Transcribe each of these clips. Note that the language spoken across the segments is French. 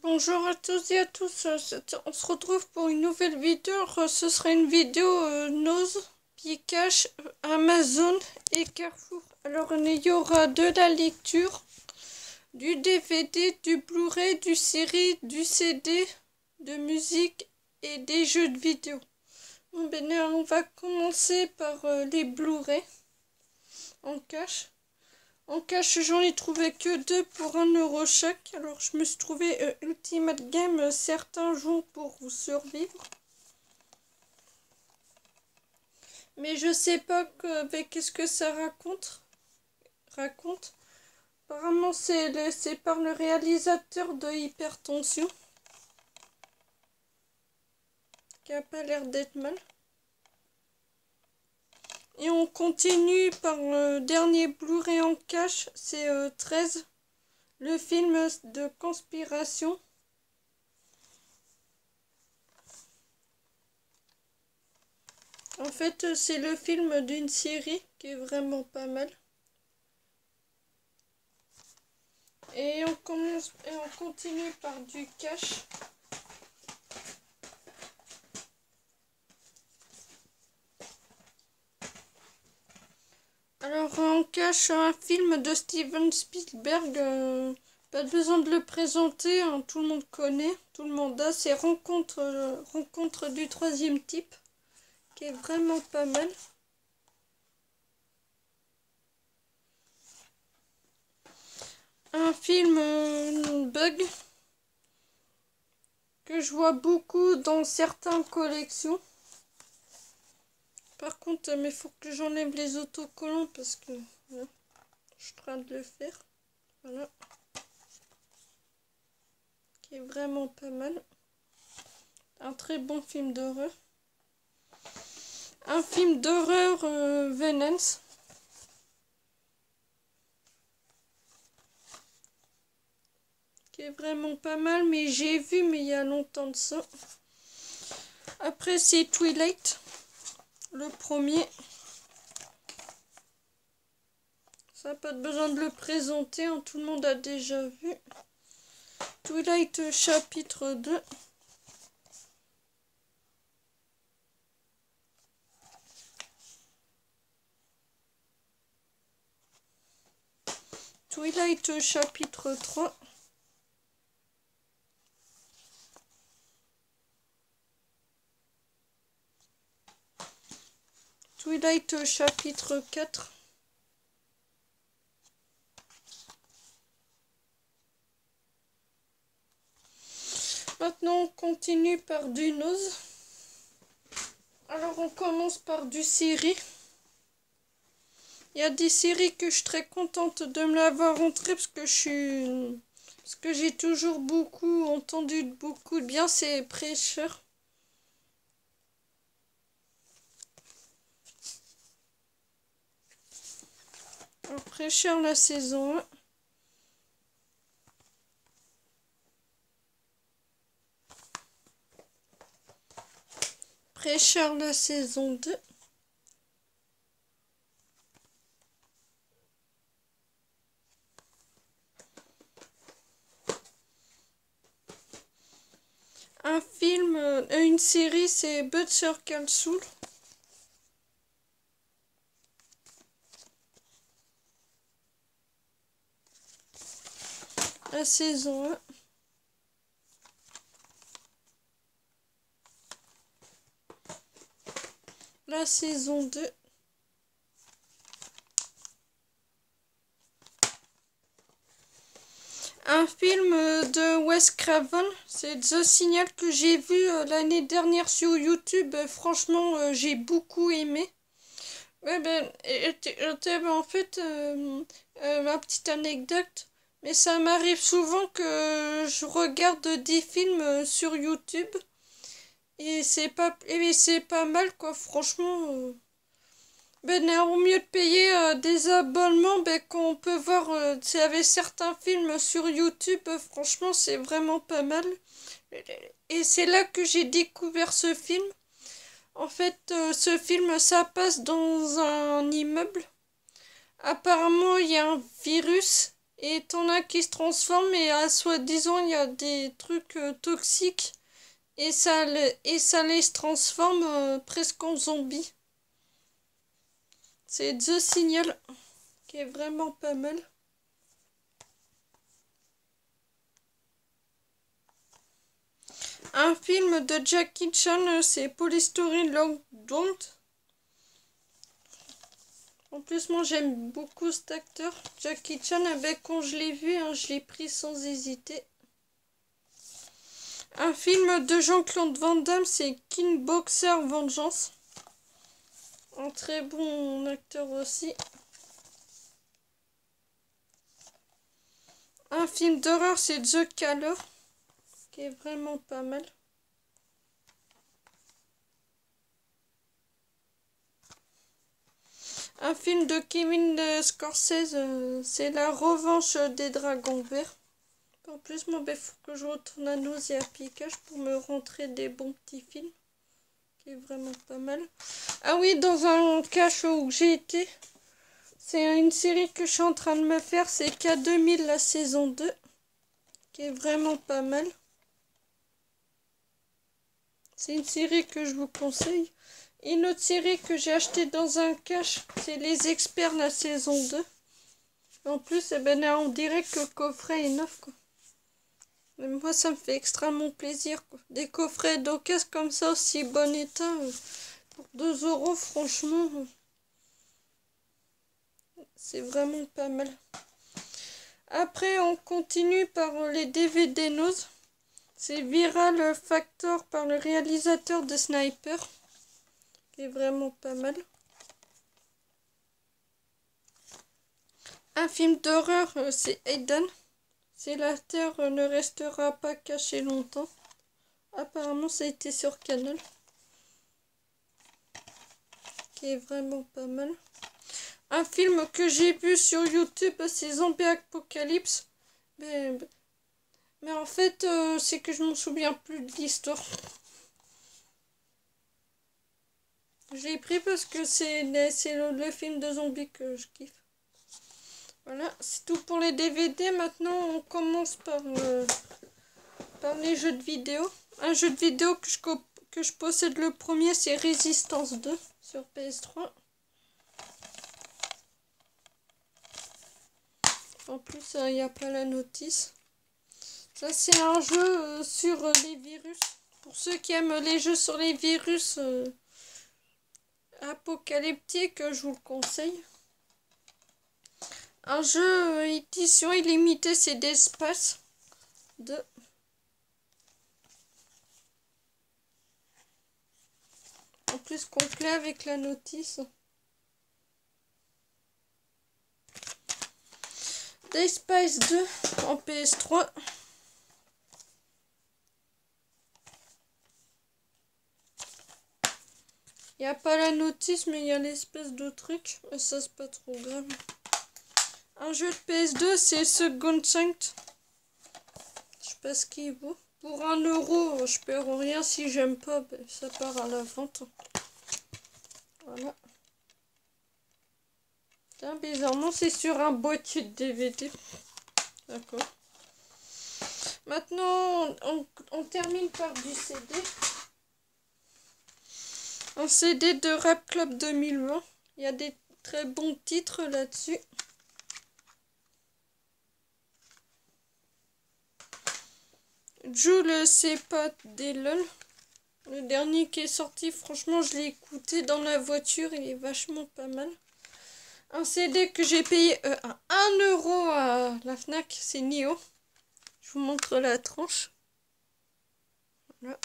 Bonjour à tous et à tous, on se retrouve pour une nouvelle vidéo. Ce sera une vidéo Noz, Pikachu, Amazon et Carrefour. Alors il y aura de la lecture, du DVD, du Blu-ray, du série, du CD, de musique et des jeux de vidéo. Bon, on va commencer par les Blu-ray en cash. En cash, j'en ai trouvé que 2 pour 1 € chaque. Alors, je me suis trouvé Ultimate Game, certains jours pour vous survivre. Mais je sais pas qu'est-ce que ça raconte. Apparemment, c'est par le réalisateur de Hypertension. Qui a pas l'air d'être mal. Et on continue par le dernier Blu-ray en cash, c'est 13, le film de conspiration. En fait, c'est le film d'une série qui est vraiment pas mal. Et on continue par du cash. Alors, on cache un film de Steven Spielberg. Pas besoin de le présenter, hein, tout le monde connaît, tout le monde a. C'est Rencontre du troisième type, qui est vraiment pas mal. Un film Bug, que je vois beaucoup dans certaines collections. Par contre, il faut que j'enlève les autocollants parce que voilà, je suis en train de le faire. Voilà. Qui est vraiment pas mal. Un très bon film d'horreur. Un film d'horreur Venance. Qui est vraiment pas mal, mais j'ai vu, mais il y a longtemps de ça. Après, c'est Twilight. Le premier. Ça n'a pas besoin de le présenter, hein, tout le monde a déjà vu. Twilight chapitre 2. Twilight chapitre 3. Twilight chapitre 4. Maintenant, on continue par du Noz. Alors, on commence par du série. Il y a des séries que je suis très contente de me l'avoir rentrée parce que j'ai toujours entendu beaucoup de bien. C'est Preacher. Alors, Preacher la saison 1. Preacher la saison 2. Un film, une série, c'est Better Call Saul. La saison 1. La saison 2. Un film de Wes Craven, c'est The Signal que j'ai vu l'année dernière sur YouTube. Franchement, j'ai beaucoup aimé. Ouais, en fait, ma petite anecdote, mais ça m'arrive souvent que je regarde des films sur YouTube et c'est pas mal quoi, franchement. Au mieux de payer des abonnements, quand on peut voir avec certains films sur YouTube, franchement c'est vraiment pas mal. Et c'est là que j'ai découvert ce film. En fait, ce film, ça passe dans un immeuble. Apparemment, il y a un virus Et t'en as qui se transforment et à soi-disant il y a des trucs toxiques et ça les transforme presque en zombies. C'est The Signal qui est vraiment pas mal. Un film de Jackie Chan, c'est Police Story Long Don't. En plus, moi j'aime beaucoup cet acteur, Jackie Chan. Quand je l'ai vu, hein, je l'ai pris sans hésiter. Un film de Jean-Claude Van Damme, c'est Kickboxer Vengeance. Un très bon acteur aussi. Un film d'horreur, c'est The Caller, qui est vraiment pas mal. Un film de Kevin Scorsese, c'est La Revanche des Dragons Verts. En plus, moi, il faut que je retourne à Nausea Piquage pour me rentrer des bons petits films, qui est vraiment pas mal. Ah oui, dans un cachot où j'ai été, c'est une série que je suis en train de me faire, c'est K2000, la saison 2, qui est vraiment pas mal. C'est une série que je vous conseille. Et une autre série que j'ai achetée dans un cache, c'est Les Experts, la saison 2. En plus, eh ben, on dirait que le coffret est neuf, quoi. Mais moi, ça me fait extrêmement plaisir, quoi. Des coffrets d'occasion comme ça, aussi bon état, pour 2 €, franchement, c'est vraiment pas mal. Après, on continue par les DVD Nose. C'est Viral Factor par le réalisateur de Sniper, qui est vraiment pas mal. Un film d'horreur, c'est Aiden. C'est La Terre ne restera pas cachée longtemps. Apparemment, ça a été sur Canal, qui est vraiment pas mal. Un film que j'ai vu sur YouTube, c'est Zombie Apocalypse. Mais en fait, c'est que je m'en souviens plus de l'histoire. Je l'ai pris parce que c'est le film de zombies que je kiffe. Voilà, c'est tout pour les DVD. Maintenant, on commence par les jeux de vidéo. Un jeu de vidéo que je possède, le premier, c'est Resistance 2 sur PS3. En plus, il n'y a pas la notice. Ça, c'est un jeu sur les virus. Pour ceux qui aiment les jeux sur les virus apocalyptiques, je vous le conseille. Un jeu édition illimitée, c'est Dead Space 2. En plus, complet avec la notice. Dead Space 2 en PS3. Il n'y a pas la notice, mais il y a l'espèce de truc. Mais ça, c'est pas trop grave. Un jeu de PS2, c'est Second Sight. Je sais pas ce qu'il vaut. Pour 1 €, je perds rien. Si j'aime pas, ben, ça part à la vente. Voilà. Tiens, bizarrement, c'est sur un boîtier de DVD. D'accord. Maintenant, on termine par du CD. Un CD de Rap Club 2020. Il y a des très bons titres là-dessus. Jules, c'est pas des lol. Le dernier qui est sorti, franchement, je l'ai écouté dans la voiture. Il est vachement pas mal. Un CD que j'ai payé à 1 € à la Fnac, c'est Nio. Je vous montre la tranche. Voilà.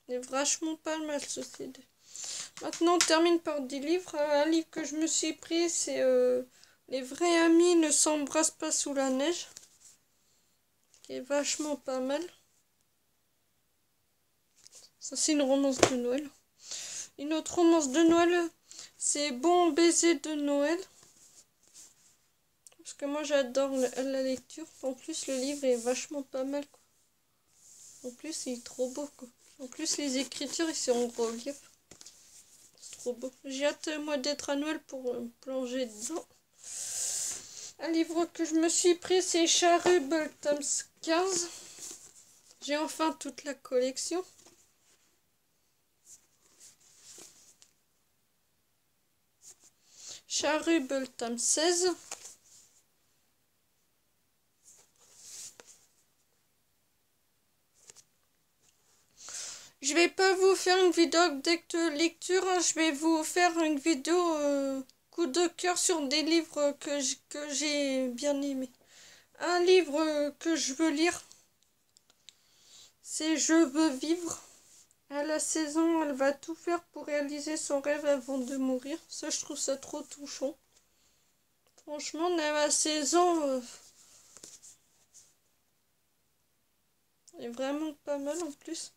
Il est vachement pas mal ce CD. Maintenant, on termine par des livres. Un livre que je me suis pris, c'est Les vrais amis ne s'embrassent pas sous la neige, qui est vachement pas mal. Ça, c'est une romance de Noël. Une autre romance de Noël, c'est Bon baiser de Noël. Parce que moi, j'adore la lecture. En plus, le livre est vachement pas mal, quoi. En plus, il est trop beau, quoi. En plus, les écritures, ils sont en relief. C'est trop beau. J'ai hâte, moi, d'être à Noël pour plonger dedans. Un livre que je me suis pris, c'est Cherub, tome 15. J'ai enfin toute la collection. Cherub, tome 16. Je vais pas vous faire une vidéo de lecture, hein. Je vais vous faire une vidéo coup de cœur sur des livres que j'ai bien aimés. Un livre que je veux lire, c'est Je veux vivre. À la saison, elle va tout faire pour réaliser son rêve avant de mourir. Ça, je trouve ça trop touchant. Franchement, à la saison est vraiment pas mal en plus.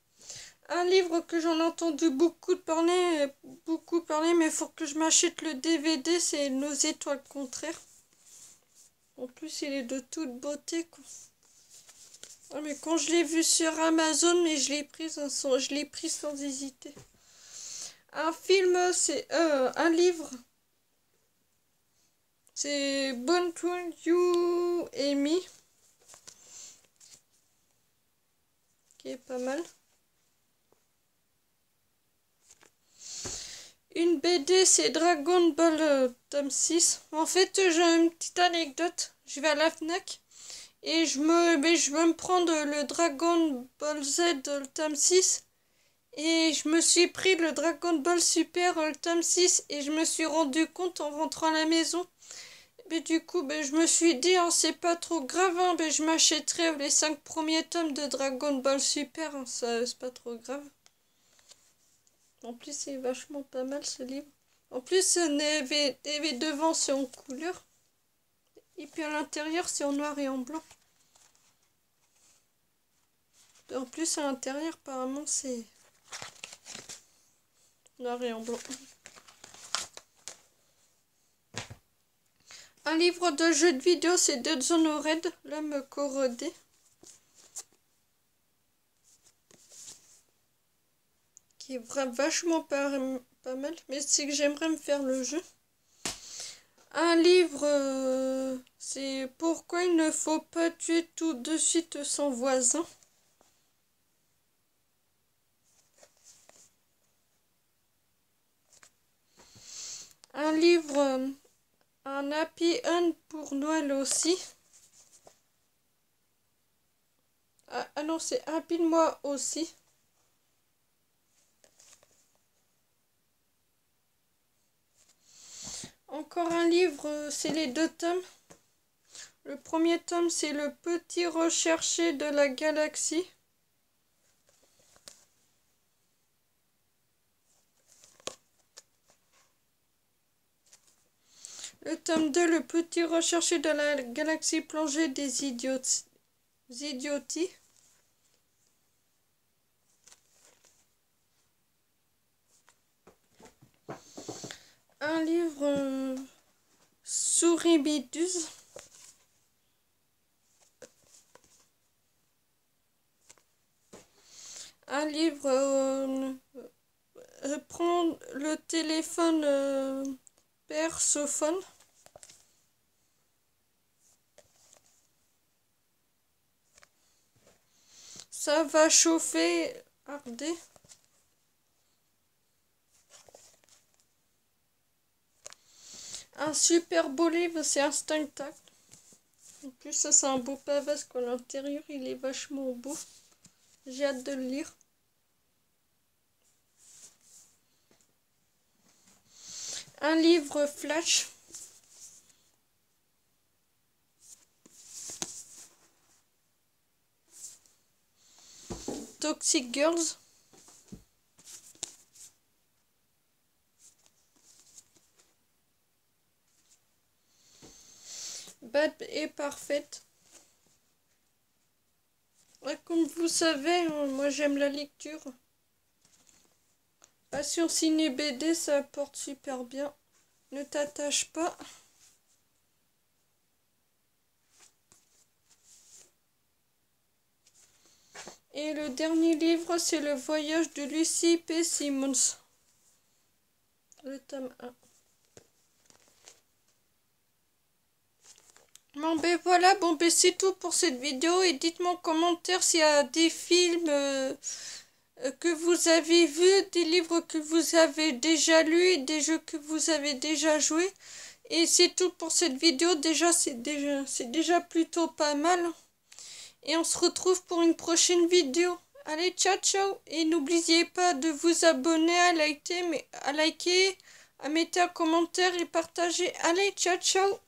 Un livre que j'en ai entendu beaucoup parler, mais il faut que je m'achète le DVD, c'est Nos étoiles contraires. En plus, il est de toute beauté, quoi. Ah, mais quand je l'ai vu sur Amazon, mais je l'ai pris sans hésiter. Un film, c'est un livre. C'est Born to You and Me, qui est pas mal. Une BD, c'est Dragon Ball tome 6. En fait, j'ai une petite anecdote. Je vais à la Fnac et je veux me prendre le Dragon Ball Z tome 6. Et je me suis pris le Dragon Ball Super tome 6 et je me suis rendu compte en rentrant à la maison. Mais du coup, je me suis dit, hein, c'est pas trop grave, hein, je m'achèterai les 5 premiers tomes de Dragon Ball Super, hein, ça, c'est pas trop grave. En plus, c'est vachement pas mal ce livre. En plus, les devant, c'est en couleur. Et puis à l'intérieur, c'est en noir et en blanc. En plus, à l'intérieur, apparemment, c'est noir et en blanc. Un livre de jeu de vidéo, c'est Dead Zone Red, l'homme corrodé. Qui est vachement pas mal, mais c'est que j'aimerais me faire le jeu. Un livre, c'est Pourquoi il ne faut pas tuer tout de suite son voisin. Un livre, un Happy End pour Noël aussi. Ah non, c'est Happy de moi aussi. Encore un livre, c'est les 2 tomes. Le premier tome, c'est Le petit recherché de la galaxie. Le tome 2, Le petit recherché de la galaxie plongée des idioties. Un livre, Souribidus. Un livre, Prendre le téléphone persophone. Ça va chauffer, arder. Un super beau livre, c'est Instinctact. En plus, ça c'est un beau pavasque à l'intérieur, il est vachement beau. J'ai hâte de le lire. Un livre Flash. Toxic Girls. Bad et parfaite. Ouais, comme vous savez, moi j'aime la lecture. Passion ciné BD, ça porte super bien. Ne t'attache pas. Et le dernier livre, c'est Le voyage de Lucy P. Simmons. le tome 1. Bon ben voilà, bon ben c'est tout pour cette vidéo et dites-moi en commentaire s'il y a des films que vous avez vus, des livres que vous avez déjà lus et des jeux que vous avez déjà joués. Et c'est tout pour cette vidéo, c'est déjà plutôt pas mal. Et on se retrouve pour une prochaine vidéo. Allez, ciao ciao. Et n'oubliez pas de vous abonner, à liker, à mettre un commentaire et partager. Allez, ciao ciao.